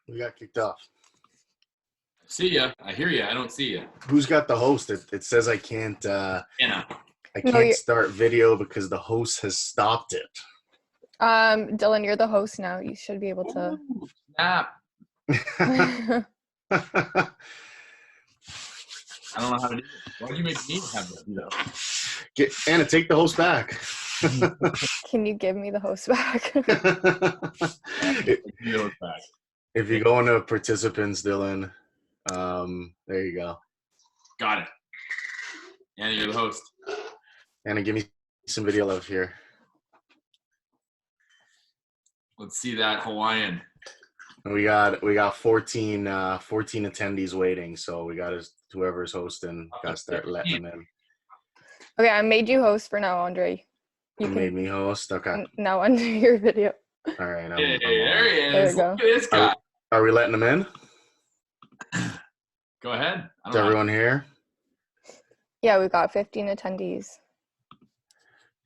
We got kicked off. See ya. I hear ya. I don't see ya. Who's got the host? It says I can't. Anna. I No, can't you're- start video because the host has stopped it. Dylan, you're the host now. You should be able to. Ooh, snap. Yeah, I don't know how to do this. Why'd you make me have to do that? Anna, take the host back. Can you give me the host back? If you go into participants, Dylan, there you go. Got it. Anna, you're the host. Anna, give me some video love here. Let's see that Hawaiian. We got 14 attendees waiting, so we got whoever's hosting got to start letting them in. Okay, I made you host for now, Andre. You made me host? Okay. Now undo your video. All right. Hey, there he There is. we go. Look at this guy. Are we letting them in? Go ahead. Is everyone here? Yeah, we got 15 attendees.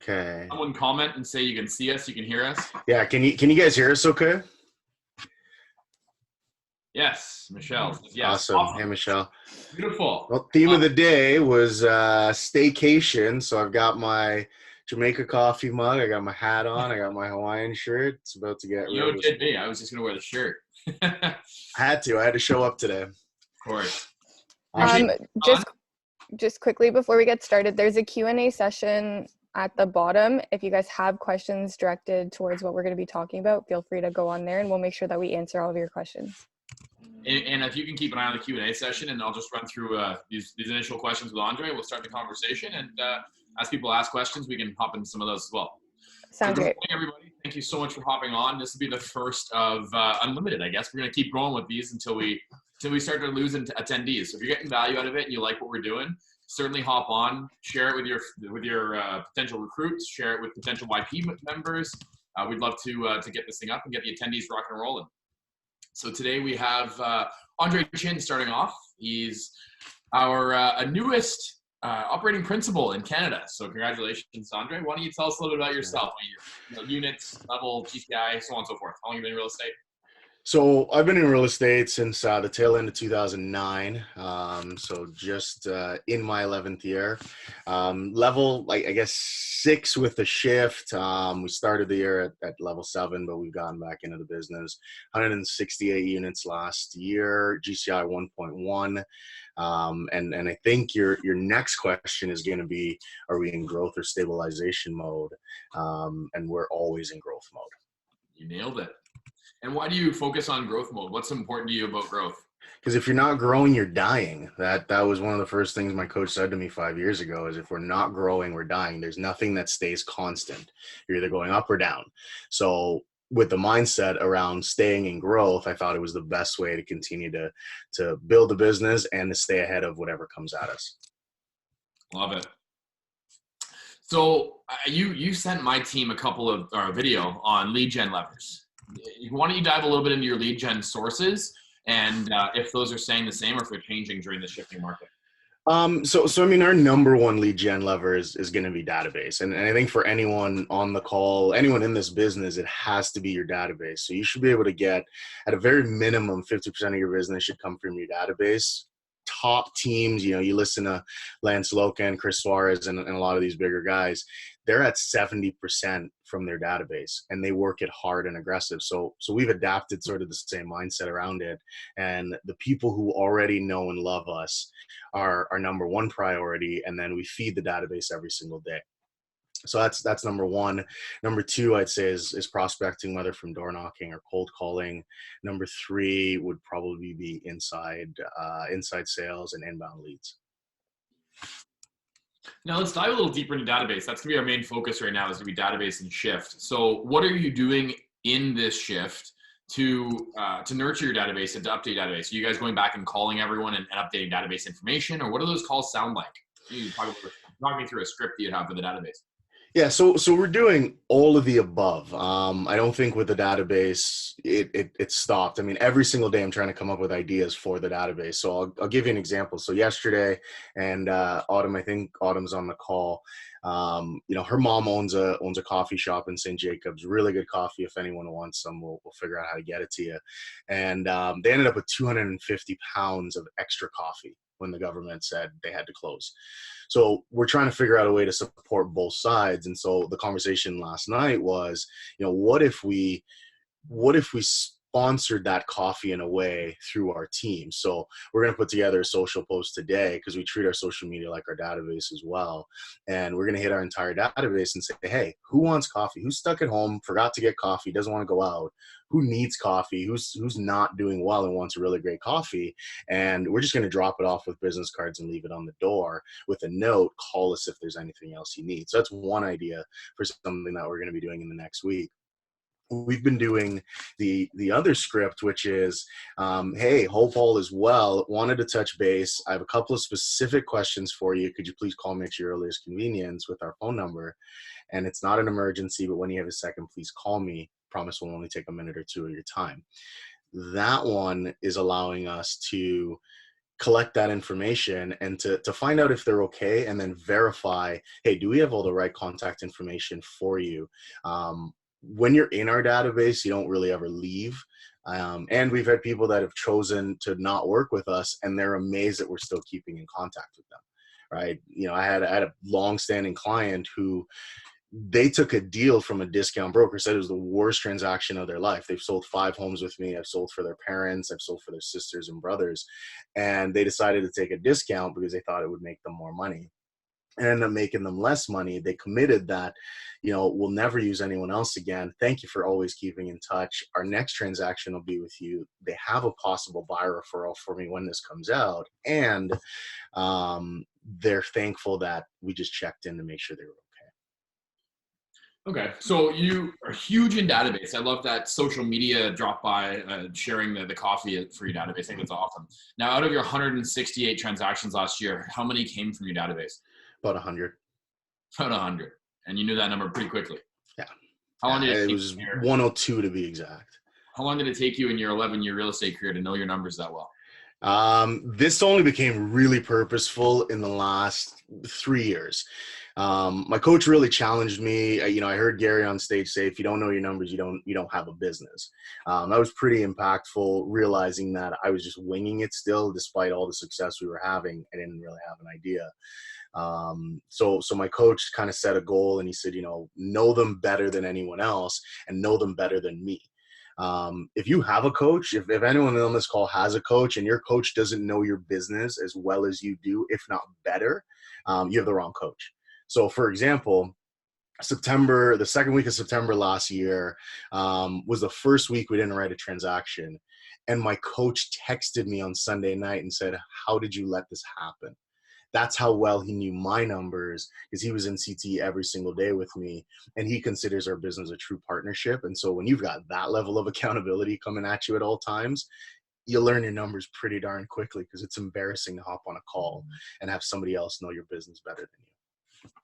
Okay. Someone comment and say you can see us, you can hear us. Yeah, can you guys hear us okay? Yes, Michelle. Yes. Awesome. Hey, Michelle. Beautiful. Well, theme of the day was staycation. So I've got my Jamaica coffee mug. I got my hat on. I got my Hawaiian shirt. It's about to get You did me. I was just going to wear the shirt. I had to show up today. Of course. Just quickly before we get started, there's a Q&A session at the bottom. If you guys have questions directed towards what we're going to be talking about, feel free to go on there and we'll make sure that we answer all of your questions. And if you can keep an eye on the Q&A session, and I'll just run through these initial questions with Andre. We'll start the conversation, and as people ask questions, we can hop into some of those as well. Sounds great. Good morning, everybody. Thank you so much for hopping on. This will be the first of Unlimited, I guess. We're going to keep going with these until we start to lose attendees. So if you're getting value out of it and you like what we're doing, certainly hop on, share it with your potential recruits, share it with potential YP members. We'd love to get this thing up and get the attendees rocking and rolling. So today we have Andre Chin starting off. He's our newest operating principal in Canada. So congratulations, Andre. Why don't you tell us a little bit about yourself, units, level, GCI, so on and so forth. How long have you been in real estate? So I've been in real estate since the tail end of 2009. So just in my 11th year. Level, like I guess 6 with the shift. We started the year at level 7, but we've gone back into the business. 168 units last year, GCI 1.1. And I think your next question is going to be, are we in growth or stabilization mode? And we're always in growth mode. You nailed it. And why do you focus on growth mode? What's important to you about growth? Because if you're not growing, you're dying. That was one of the first things my coach said to me 5 years ago, is if we're not growing, we're dying. There's nothing that stays constant. You're either going up or down. So with the mindset around staying in growth, I thought it was the best way to continue to build a business and to stay ahead of whatever comes at us. Love it. So you sent my team a couple of video on lead gen levers. Why don't you dive a little bit into your lead gen sources and if those are staying the same or if they're changing during the shifting market? So I mean, our number one lead gen lever is going to be database. And I think for anyone on the call, anyone in this business, it has to be your database. So you should be able to get, at a very minimum, 50% of your business should come from your database. Top teams, you listen to Lance Locan, Chris Suarez, and a lot of these bigger guys, they're at 70% from their database, and they work it hard and aggressive. So we've adapted sort of the same mindset around it. And the people who already know and love us are our number one priority, and then we feed the database every single day. So that's number one. Number two, I'd say is prospecting, whether from door knocking or cold calling. Number three would probably be inside sales and inbound leads. Now let's dive a little deeper into database. That's gonna be our main focus right now, is gonna be database and shift. So what are you doing in this shift to nurture your database and to update database? Are you guys going back and calling everyone and updating database information, or what do those calls sound like? You talk me through a script that you have for the database. Yeah, so we're doing all of the above. I don't think with the database it stopped. I mean, every single day I'm trying to come up with ideas for the database. So I'll give you an example. So yesterday, and Autumn, I think Autumn's on the call. Her mom owns a coffee shop in St. Jacobs, really good coffee. If anyone wants some, we'll figure out how to get it to you. And they ended up with 250 pounds of extra coffee when the government said they had to close. So we're trying to figure out a way to support both sides. And so the conversation last night was, what if we sponsored that coffee in a way through our team? So we're going to put together a social post today, because we treat our social media like our database as well. And we're going to hit our entire database and say, hey, who wants coffee? Who's stuck at home, forgot to get coffee, doesn't want to go out? Who needs coffee? Who's not doing well and wants a really great coffee? And we're just going to drop it off with business cards and leave it on the door with a note, call us if there's anything else you need. So that's one idea for something that we're going to be doing in the next week. We've been doing the other script, which is, hey, hope all is well. Wanted to touch base. I have a couple of specific questions for you. Could you please call me at your earliest convenience with our phone number? And it's not an emergency, but when you have a second, please call me. Promise will only take a minute or two of your time. That one is allowing us to collect that information and to find out if they're okay, and then verify, hey, do we have all the right contact information for you? When you're in our database, you don't really ever leave. And we've had people that have chosen to not work with us, and they're amazed that we're still keeping in contact with them, right? I had a long-standing client who, they took a deal from a discount broker, said it was the worst transaction of their life. They've sold 5 homes with me. I've sold for their parents. I've sold for their sisters and brothers. And they decided to take a discount because they thought it would make them more money. And ended up making them less money. They committed that, we'll never use anyone else again. Thank you for always keeping in touch. Our next transaction will be with you. They have a possible buyer referral for me when this comes out. And they're thankful that we just checked in to make sure they were okay. Okay, so you are huge in database. I love that social media drop by, sharing the coffee for your database. I think that's awesome. Now, out of your 168 transactions last year, how many came from your database? About 100. About 100. And you knew that number pretty quickly. Yeah. How long did it was 102 to be exact. How long did it take you in your 11-year real estate career to know your numbers that well? This only became really purposeful in the last 3 years. My coach really challenged me. I heard Gary on stage say, if you don't know your numbers, you don't have a business. That was pretty impactful, realizing that I was just winging it still, despite all the success we were having. I didn't really have an idea. So my coach kind of set a goal, and he said, know them better than anyone else and know them better than me. If you have a coach, if anyone on this call has a coach and your coach doesn't know your business as well as you do, if not better, you have the wrong coach. So for example, the second week of September last year was the first week we didn't write a transaction. And my coach texted me on Sunday night and said, how did you let this happen? That's how well he knew my numbers, because he was in CT every single day with me, and he considers our business a true partnership. And so when you've got that level of accountability coming at you at all times, you learn your numbers pretty darn quickly, because it's embarrassing to hop on a call and have somebody else know your business better than you.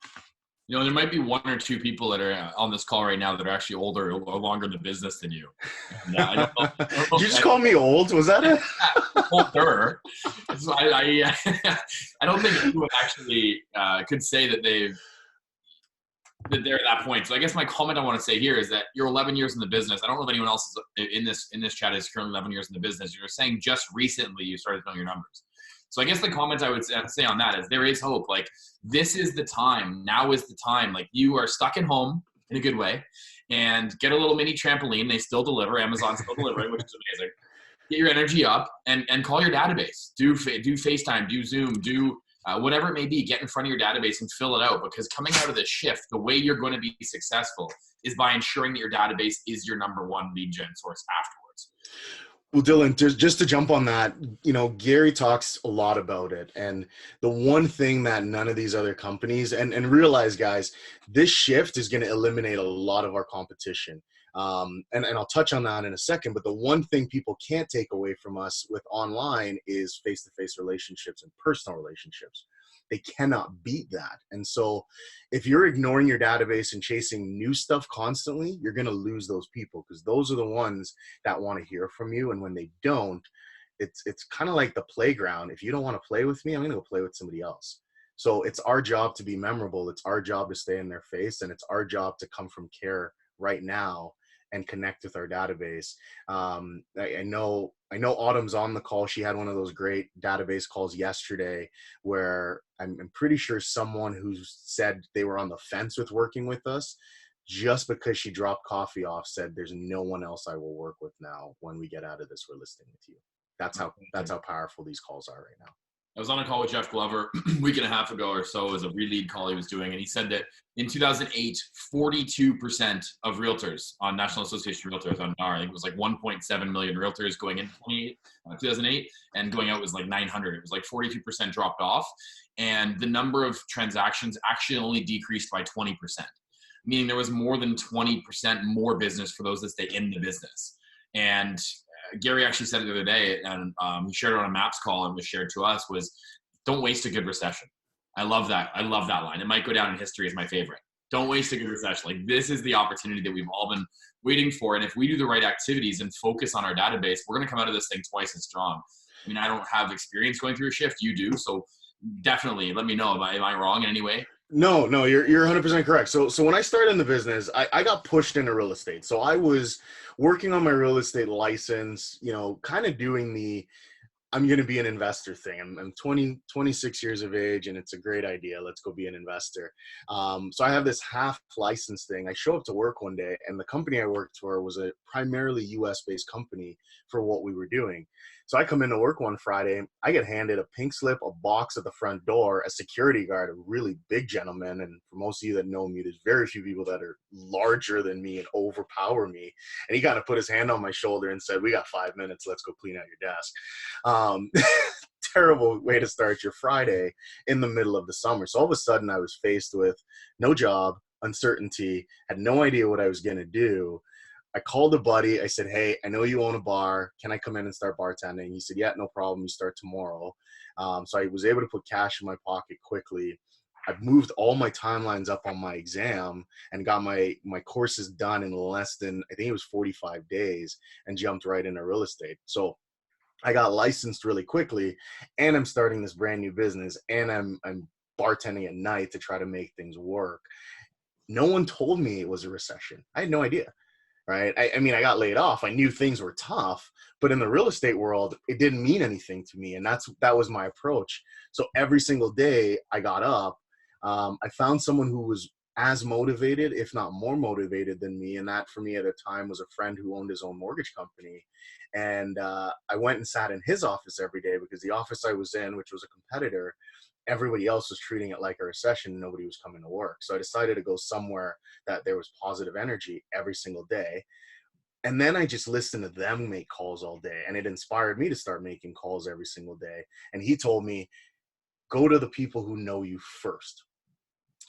There might be 1 or 2 people that are on this call right now that are actually older or longer in the business than you. And, I don't know Did you just call me old? Was that it? Older. So I don't think anyone actually could say that they're at that point. So I guess my comment I want to say here is that you're 11 years in the business. I don't know if anyone else is in this chat is currently 11 years in the business. You're saying just recently you started knowing your numbers. So I guess the comment I would say on that is there is hope. Like, this is the time. Now is the time. Like, you are stuck at home in a good way, and get a little mini trampoline. They still deliver. Amazon's still delivering, which is amazing. Get your energy up and call your database. Do FaceTime, do Zoom, do whatever it may be. Get in front of your database and fill it out, because coming out of this shift, the way you're going to be successful is by ensuring that your database is your number one lead gen source afterwards. Well, Dylan, just to jump on that, Gary talks a lot about it. And the one thing that none of these other companies, and realize, guys, this shift is going to eliminate a lot of our competition. And I'll touch on that in a second. But the one thing people can't take away from us with online is face-to-face relationships and personal relationships. They cannot beat that. And so if you're ignoring your database and chasing new stuff constantly, you're going to lose those people, because those are the ones that want to hear from you. And when they don't, it's kind of like the playground. If you don't want to play with me, I'm going to go play with somebody else. So it's our job to be memorable. It's our job to stay in their face, and it's our job to come from care right now and connect with our database. I know Autumn's on the call. She had one of those great database calls yesterday where I'm pretty sure someone who said they were on the fence with working with us, just because she dropped coffee off, said there's no one else I will work with now. When we get out of this, we're listing with you. That's how powerful these calls are right now. I was on a call with Jeff Glover a week and a half ago or so as a re-lead call he was doing, and he said that in 2008, 42% of realtors on National Association of Realtors on NAR, I think it was like 1.7 million realtors going in 2008, and going out was like 900. It was like 42% dropped off, and the number of transactions actually only decreased by 20%, meaning there was more than 20% more business for those that stay in the business. And Gary actually said it the other day, and he shared it on a MAPS call and was shared to us, was don't waste a good recession. I love that. I love that line. It might go down in history as my favorite. Don't waste a good recession. Like, this is the opportunity that we've all been waiting for. And if we do the right activities and focus on our database, we're going to come out of this thing twice as strong. I mean, I don't have experience going through a shift. You do. So definitely let me know. Am I wrong in any way? No, you're 100% correct. So when I started in the business, I got pushed into real estate. So I was working on my real estate license, kind of doing the I'm going to be an investor thing. I'm 26 years of age, and it's a great idea. Let's go be an investor. So I have this half license thing. I show up to work one day, and the company I worked for was a primarily US-based company for what we were doing. So I come into work one Friday. I get handed a pink slip, a box at the front door, a security guard, a really big gentleman. And for most of you that know me, there's very few people that are larger than me and overpower me. And he kind of put his hand on my shoulder and said, "We got 5 minutes. Let's go clean out your desk." Terrible way to start your Friday in the middle of the summer. So all of a sudden I was faced with no job, uncertainty, had no idea what I was going to do. I called a buddy. I said, "Hey, I know you own a bar. Can I come in and start bartending?" He said, "Yeah, no problem. You start tomorrow." So I was able to put cash in my pocket quickly. I moved all my timelines up on my exam and got my courses done in less than, I think it was 45 days, and jumped right into real estate. So I got licensed really quickly, and I'm starting this brand new business, and I'm bartending at night to try to make things work. No one told me it was a recession. I had no idea. Right. I mean, I got laid off. I knew things were tough, but in the real estate world, it didn't mean anything to me. And that was my approach. So every single day I got up, I found someone who was as motivated, if not more motivated than me. And that for me at the time was a friend who owned his own mortgage company. And I went and sat in his office every day, because the office I was in, which was a competitor, everybody else was treating it like a recession. Nobody was coming to work. So I decided to go somewhere that there was positive energy every single day. And then I just listened to them make calls all day. And it inspired me to start making calls every single day. And he told me, go to the people who know you first.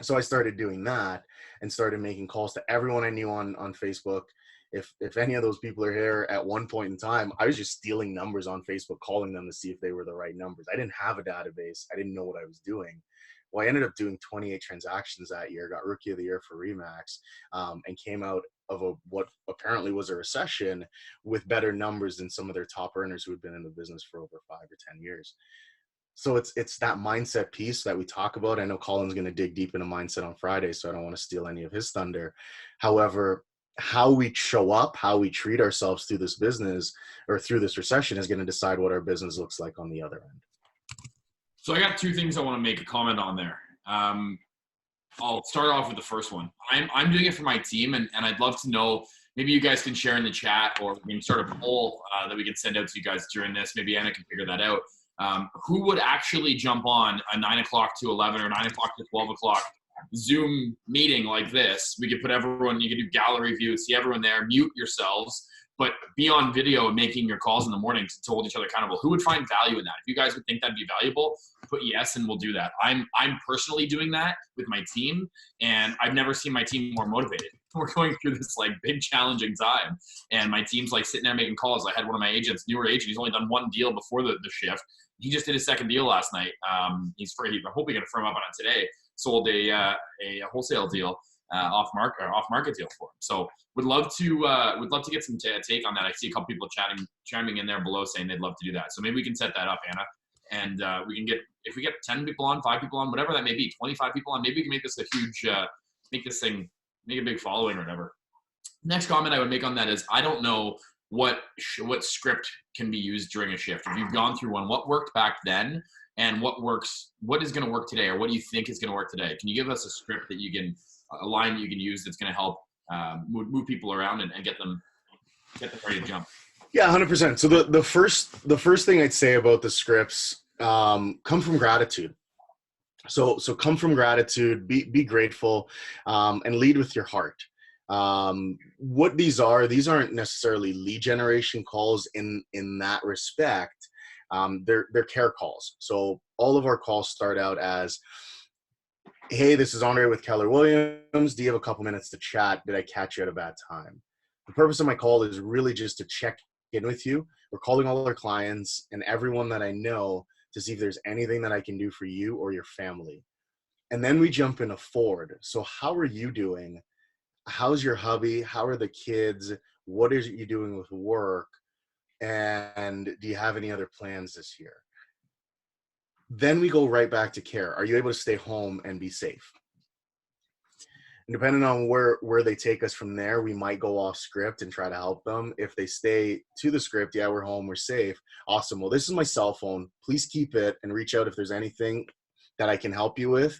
So I started doing that and started making calls to everyone I knew on Facebook. If any of those people are here, at one point in time, I was just stealing numbers on Facebook, calling them to see if they were the right numbers. I didn't have a database. I didn't know what I was doing. Well, I ended up doing 28 transactions that year, got Rookie of the Year for Remax, and came out of what apparently was a recession with better numbers than some of their top earners who had been in the business for over 5 or 10 years. So it's that mindset piece that we talk about. I know Colin's going to dig deep into mindset on Friday, so I don't want to steal any of his thunder. However, how we show up, how we treat ourselves through this business or through this recession is going to decide what our business looks like on the other end. So I got two things I want to make a comment on there. I'll start off with the first one. I'm doing it for my team, and I'd love to know, maybe you guys can share in the chat, or we can start a poll that we can send out to you guys during this. Maybe Anna can figure that out. Who would actually jump on a 9 o'clock to 11 or 9 o'clock to 12 o'clock Zoom meeting like this? We could put everyone, you could do gallery view, see everyone there, mute yourselves, but be on video making your calls in the morning to hold each other accountable. Who would find value in that? If you guys would think that'd be valuable, put yes, and we'll do that. I'm personally doing that with my team, and I've never seen my team more motivated. We're going through this like big challenging time, and my team's like sitting there making calls. I had one of my agents, newer agent, he's only done one deal before the shift. He just did his second deal last night. He's free. I'm hoping to firm up on it today. Sold a wholesale deal, off market deal for him. So would love to get some take on that. I see a couple people chiming in there below saying they'd love to do that. So maybe we can set that up, Anna. and we can get, if we get 10 people on, 5 people on, whatever that may be, 25 people on, maybe we can make this a huge, make this thing, make a big following or whatever. Next comment I would make on that is, I don't know what script can be used during a shift. If you've gone through one, what worked back then and what is going to work today, or what do you think is going to work today? Can you give us a script that you can, a line that you can use that's going to help move people around and get them ready to jump? Yeah, 100%. So the first thing I'd say about the scripts, come from gratitude. So come from gratitude, be grateful, and lead with your heart. What these aren't necessarily lead generation calls in that respect. They're care calls. So all of our calls start out as, hey, this is Andre with Keller Williams. Do you have a couple minutes to chat? Did I catch you at a bad time? The purpose of my call is really just to check in with you. We're calling all our clients and everyone that I know to see if there's anything that I can do for you or your family. And then we jump into forward. So how are you doing? How's your hubby? How are the kids? What is you doing with work? And do you have any other plans this year? Then we go right back to care. Are you able to stay home and be safe? And depending on where they take us from there, we might go off script and try to help them. If they stay to the script, yeah, we're home, we're safe. Awesome. Well, this is my cell phone. Please keep it and reach out if there's anything that I can help you with.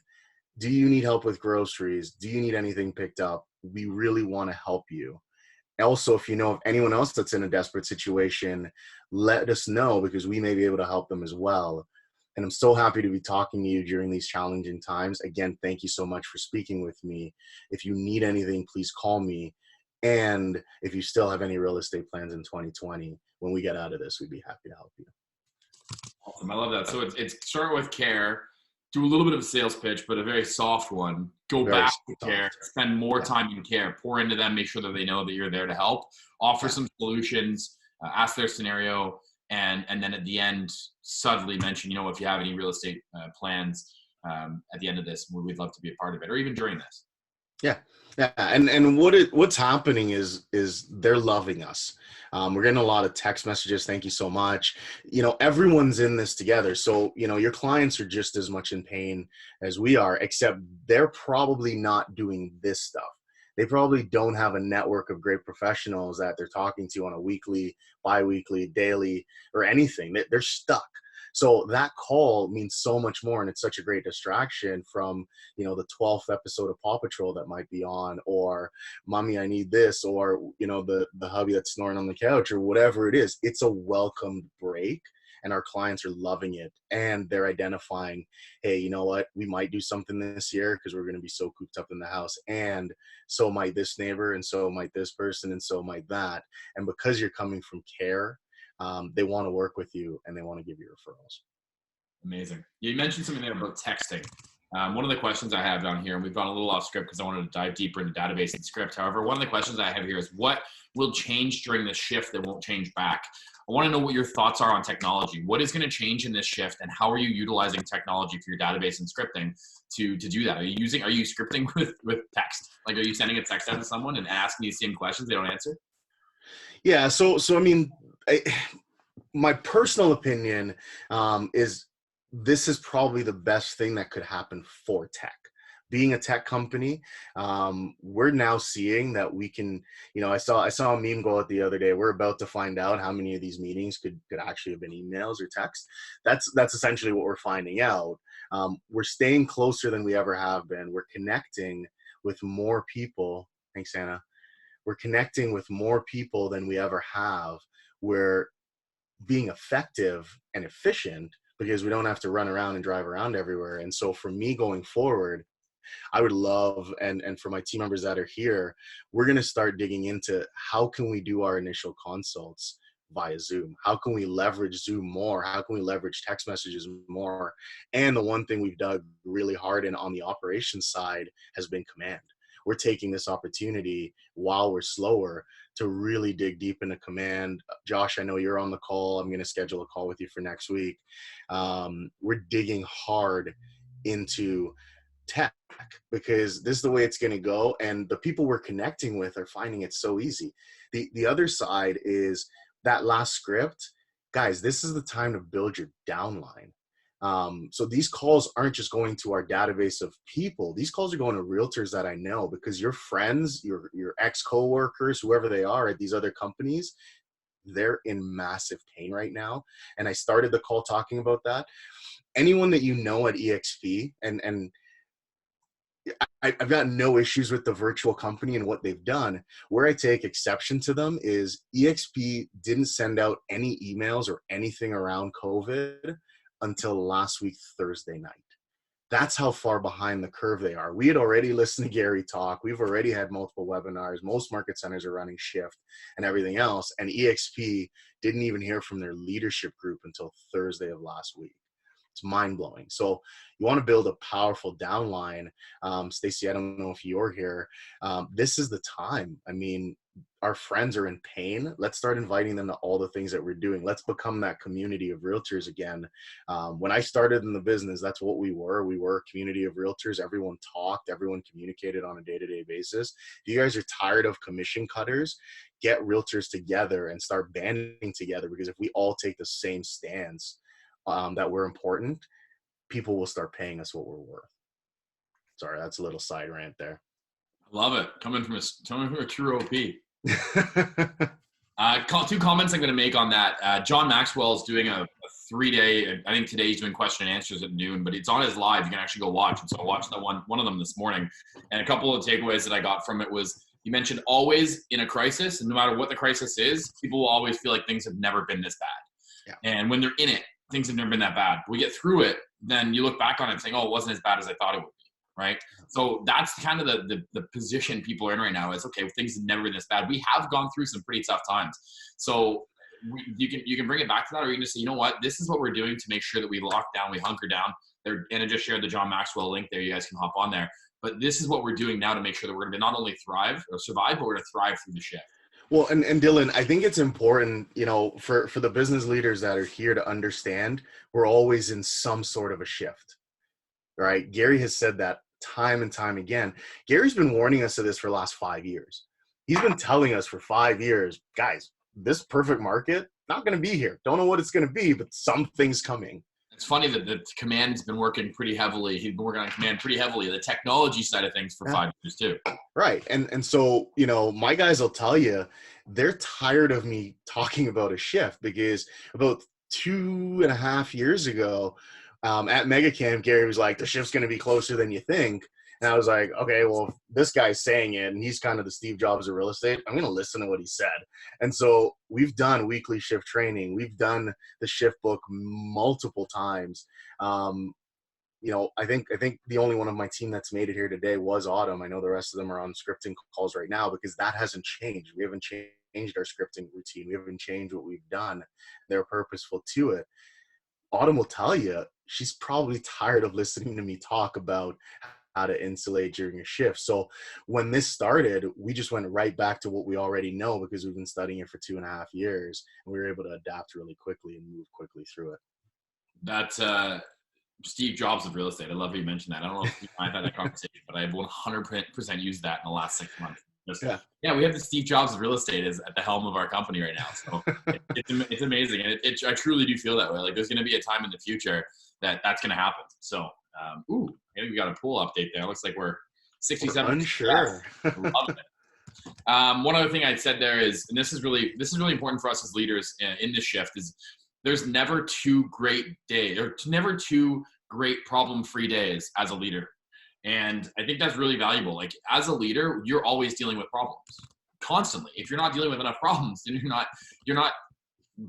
Do you need help with groceries? Do you need anything picked up? We really want to help you. Also, if you know of anyone else that's in a desperate situation, let us know, because we may be able to help them as well. And I'm so happy to be talking to you during these challenging times. Again, thank you so much for speaking with me. If you need anything, please call me. And if you still have any real estate plans in 2020, when we get out of this, we'd be happy to help you. Awesome. I love that. So it's start with care, do a little bit of a sales pitch, but a very soft one. Go Very back to soft. care, spend more time in care, pour into them, make sure that they know that you're there to help, offer some solutions, ask their scenario, and then at the end, subtly mention, if you have any real estate plans at the end of this, we'd love to be a part of it, or even during this. Yeah. And what's happening is they're loving us. We're getting a lot of text messages. Thank you so much. Everyone's in this together. So, your clients are just as much in pain as we are, except they're probably not doing this stuff. They probably don't have a network of great professionals that they're talking to on a weekly, bi-weekly, daily, or anything. They're stuck. So that call means so much more, and it's such a great distraction from, the 12th episode of Paw Patrol that might be on, or Mommy, I need this, or, the hubby that's snoring on the couch, or whatever it is. It's a welcomed break, and our clients are loving it, and they're identifying, hey, you know what? We might do something this year because we're going to be so cooped up in the house, and so might this neighbor, and so might this person, and so might that. And because you're coming from care, they want to work with you and they want to give you referrals. Amazing. You mentioned something there about texting. One of the questions I have down here, and we've gone a little off script because I wanted to dive deeper into database and script. However, one of the questions I have here is, what will change during this shift that won't change back? I want to know what your thoughts are on technology. What is going to change in this shift, and how are you utilizing technology for your database and scripting to do that? Are you scripting with text? Like, are you sending a text out to someone and asking these same questions they don't answer? Yeah. So I mean, my personal opinion is this is probably the best thing that could happen for tech. Being a tech company, we're now seeing that we can, I saw a meme go out the other day. We're about to find out how many of these meetings could actually have been emails or text. That's essentially what we're finding out. We're staying closer than we ever have been. We're connecting with more people. Thanks, Anna. We're connecting with more people than we ever have. We're being effective and efficient because we don't have to run around and drive around everywhere. And so for me going forward, I would love, and for my team members that are here, we're going to start digging into how can we do our initial consults via Zoom? How can we leverage Zoom more? How can we leverage text messages more? And the one thing we've dug really hard in on the operations side has been command. We're taking this opportunity while we're slower to really dig deep into command. Josh, I know you're on the call. I'm going to schedule a call with you for next week. We're digging hard into tech because this is the way it's going to go. And the people we're connecting with are finding it so easy. The other side is that last script. Guys, this is the time to build your downline. So these calls aren't just going to our database of people. These calls are going to realtors that I know, because your friends, your ex-coworkers, whoever they are at these other companies, they're in massive pain right now. And I started the call talking about that. Anyone that you know at EXP, and I've got no issues with the virtual company and what they've done. Where I take exception to them is EXP didn't send out any emails or anything around COVID until last week, Thursday night. That's how far behind the curve they are. We had already listened to Gary talk. We've already had multiple webinars. Most market centers are running shift and everything else. And EXP didn't even hear from their leadership group until Thursday of last week. It's mind-blowing. So you want to build a powerful downline. Stacey, I don't know if you're here. This is the time. I mean, our friends are in pain. Let's start inviting them to all the things that we're doing. Let's become that community of realtors again. When I started in the business, that's what we were. We were a community of realtors. Everyone talked. Everyone communicated on a day-to-day basis. If you guys are tired of commission cutters, get realtors together and start banding together, because if we all take the same stance, that we're important, people will start paying us what we're worth. Sorry, that's a little side rant there. I love it. Coming from a true OP. Two comments I'm going to make on that. John Maxwell is doing a 3-day, I think today he's doing question and answers at noon, but it's on his live. You can actually go watch. And so I watched one of them this morning. And a couple of takeaways that I got from it was, he mentioned always in a crisis, and no matter what the crisis is, people will always feel like things have never been this bad. Yeah. And when they're in it, things have never been that bad. We get through it, then you look back on it saying, oh, it wasn't as bad as I thought it would be, right? So that's kind of the position people are in right now is, okay, things have never been this bad. We have gone through some pretty tough times. So you can bring it back to that, or you can just say, you know what, this is what we're doing to make sure that we lock down, we hunker down. And I just shared the John Maxwell link there. You guys can hop on there. But this is what we're doing now to make sure that we're going to not only thrive or survive, but we're going to thrive through the shift. Well, and Dylan, I think it's important, for the business leaders that are here to understand we're always in some sort of a shift, right? Gary has said that time and time again. Gary's been warning us of this for the last 5 years. He's been telling us for 5 years, guys, this perfect market, not going to be here. Don't know what it's going to be, but something's coming. It's funny that the command's been working pretty heavily. He's been working on command pretty heavily, the technology side of things for 5 years too. Right. And so, my guys will tell you, they're tired of me talking about a shift, because about 2.5 years ago at MegaCamp, Gary was like, the shift's going to be closer than you think. And I was like, okay, well, this guy's saying it, and he's kind of the Steve Jobs of real estate. I'm going to listen to what he said. And so we've done weekly shift training. We've done the shift book multiple times. I think the only one of my team that's made it here today was Autumn. I know the rest of them are on scripting calls right now, because that hasn't changed. We haven't changed our scripting routine. We haven't changed what we've done. They're purposeful to it. Autumn will tell you, she's probably tired of listening to me talk about how to insulate during a shift. So when this started, we just went right back to what we already know, because we've been studying it for 2.5 years, and we were able to adapt really quickly and move quickly through it. That's Steve Jobs of real estate. I love you mentioned that. I don't know if I've had that conversation, but I've 100% used that in the last 6 months. Yeah, we have the Steve Jobs of real estate is at the helm of our company right now. So it's amazing. And I truly do feel that way. Like, there's going to be a time in the future that's going to happen. So, I think we got a pool update there. It looks like we're 67. Unsure. Love it. One other thing I'd said there is, and this is really important for us as leaders in this shift, is there's never two great days. There's never two great problem-free days as a leader. And I think that's really valuable. Like, as a leader, you're always dealing with problems constantly. If you're not dealing with enough problems, then you're not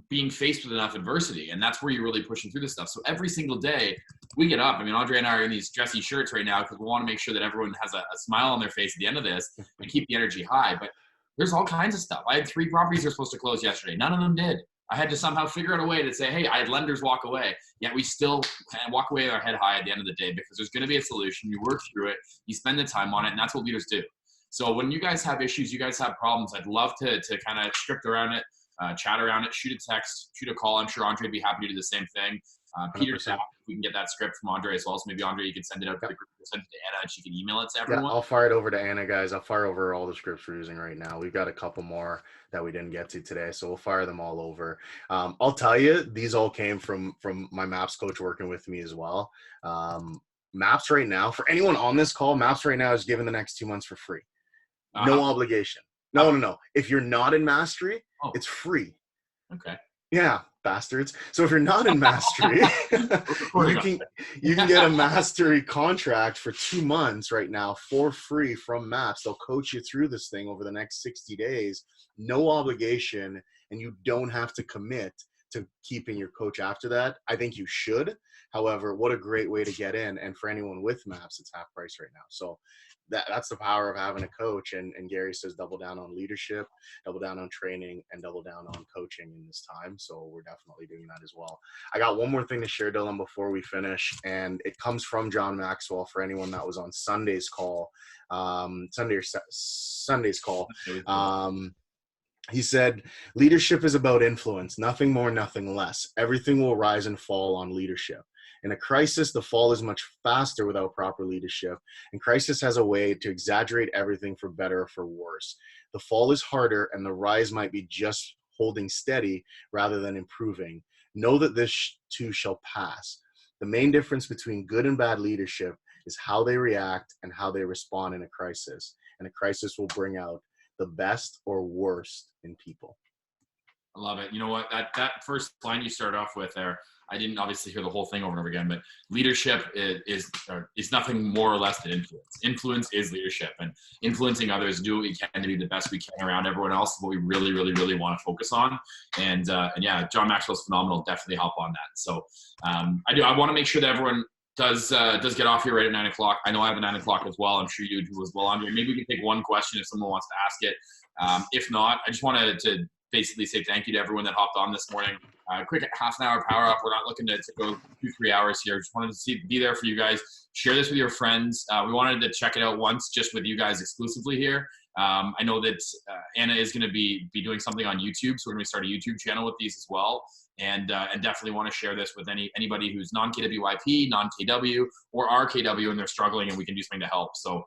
being faced with enough adversity. And that's where you're really pushing through this stuff. So every single day we get up. I mean, Andre and I are in these dressy shirts right now because we want to make sure that everyone has a smile on their face at the end of this and keep the energy high. But there's all kinds of stuff. I had 3 properties that were supposed to close yesterday. None of them did. I had to somehow figure out a way to say, hey, I had lenders walk away. Yet we still walk away with our head high at the end of the day, because there's going to be a solution. You work through it. You spend the time on it. And that's what leaders do. So when you guys have issues, you guys have problems, I'd love to kind of script around it, chat around it, shoot a text, shoot a call. I'm sure Andre would be happy to do the same thing. Peter, 100%. if we can get that script from Andre as well. So maybe Andre, you could send it out to the group, send it to Anna, and she can email it to Yeah, everyone. I'll fire it over to Anna, guys. I'll fire over all the scripts we're using right now. We've got a couple more that we didn't get to today, so we'll fire them all over. I'll tell you, these all came from my Maps coach working with me as well. Maps right now, for anyone on this call, Maps right now is given the next 2 months for free. No obligation. No. If you're not in Mastery, it's free. Okay. Yeah, bastards. So if you're not in Mastery, you can get a Mastery contract for 2 months right now for free from Maps. They'll coach you through this thing over the next 60 days. No obligation, and you don't have to commit to keeping your coach after that. I think you should. However, what a great way to get in. And for anyone with Maps, it's half price right now. So that's the power of having a coach. And Gary says double down on leadership, double down on training, and double down on coaching in this time. So we're definitely doing that as well. I got one more thing to share, Dylan, before we finish. And it comes from John Maxwell for anyone that was on Sunday's call. Sunday's call. He said, leadership is about influence, nothing more, nothing less. Everything will rise and fall on leadership. In a crisis, the fall is much faster without proper leadership, and crisis has a way to exaggerate everything for better or for worse. The fall is harder, and the rise might be just holding steady rather than improving. Know that this too shall pass. The main difference between good and bad leadership is how they react and how they respond in a crisis, and a crisis will bring out the best or worst in people. I love it. You know what? That first line you started off with there, I didn't obviously hear the whole thing over and over again, but leadership is nothing more or less than influence. Influence is leadership, and influencing others, do what we can to be the best we can around everyone else is what we really, really, really want to focus on. And yeah, John Maxwell's phenomenal. Definitely help on that. So I want to make sure that everyone does get off here right at 9 o'clock. I know I have a 9 o'clock as well. I'm sure you do as well, Andre. Maybe we can take one question if someone wants to ask it. If not, I just wanted to basically say thank you to everyone that hopped on this morning. Quick half an hour power up. We're not looking to go 2-3 hours here. Just wanted to be there for you guys. Share this with your friends. We wanted to check it out once just with you guys exclusively here. I know that Anna is going to be doing something on YouTube, so we're going to start a YouTube channel with these as well. And definitely want to share this with anybody who's non-KWYP, non-KW, or RKW, and they're struggling, and we can do something to help. So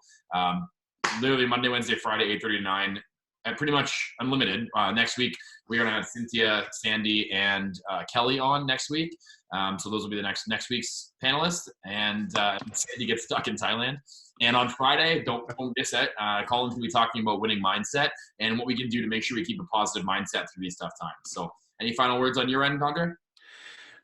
literally Monday, Wednesday, Friday, 8:30 to 9. Pretty much unlimited. Next week, we're going to have Cynthia, Sandy, and Kelly on next week. So those will be the next week's panelists. And Sandy gets stuck in Thailand. And on Friday, don't miss it. Colin's going to be talking about winning mindset and what we can do to make sure we keep a positive mindset through these tough times. So any final words on your end, Andre?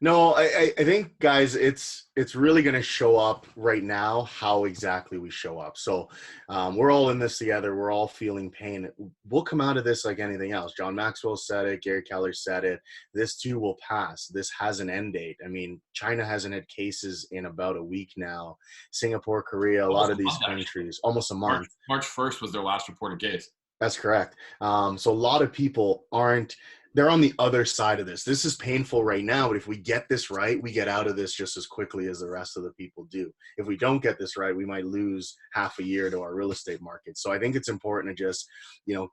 No, I think, guys, it's really going to show up right now how exactly we show up. So we're all in this together. We're all feeling pain. We'll come out of this like anything else. John Maxwell said it. Gary Keller said it. This too will pass. This has an end date. I mean, China hasn't had cases in about a week now. Singapore, Korea, a lot of these countries, almost a month. March 1st was their last reported case. That's correct. So a lot of people they're on the other side of this. This is painful right now, but if we get this right, we get out of this just as quickly as the rest of the people do. If we don't get this right, we might lose half a year to our real estate market. So I think it's important to just,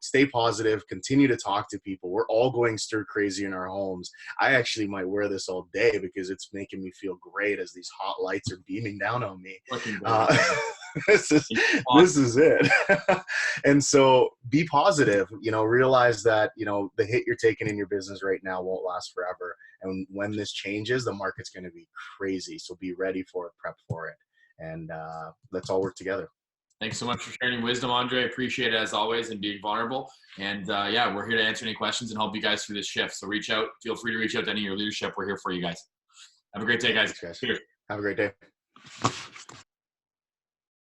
stay positive, continue to talk to people. We're all going stir crazy in our homes. I actually might wear this all day because it's making me feel great as these hot lights are beaming down on me. This is it. And so be positive, realize that, the hit you're taking in your business right now won't last forever. And when this changes, the market's going to be crazy. So be ready for it, prep for it. And let's all work together. Thanks so much for sharing wisdom, Andre. Appreciate it as always and being vulnerable. And yeah, we're here to answer any questions and help you guys through this shift. So feel free to reach out to any of your leadership. We're here for you guys. Have a great day, guys. Thanks, guys. Cheers. Have a great day.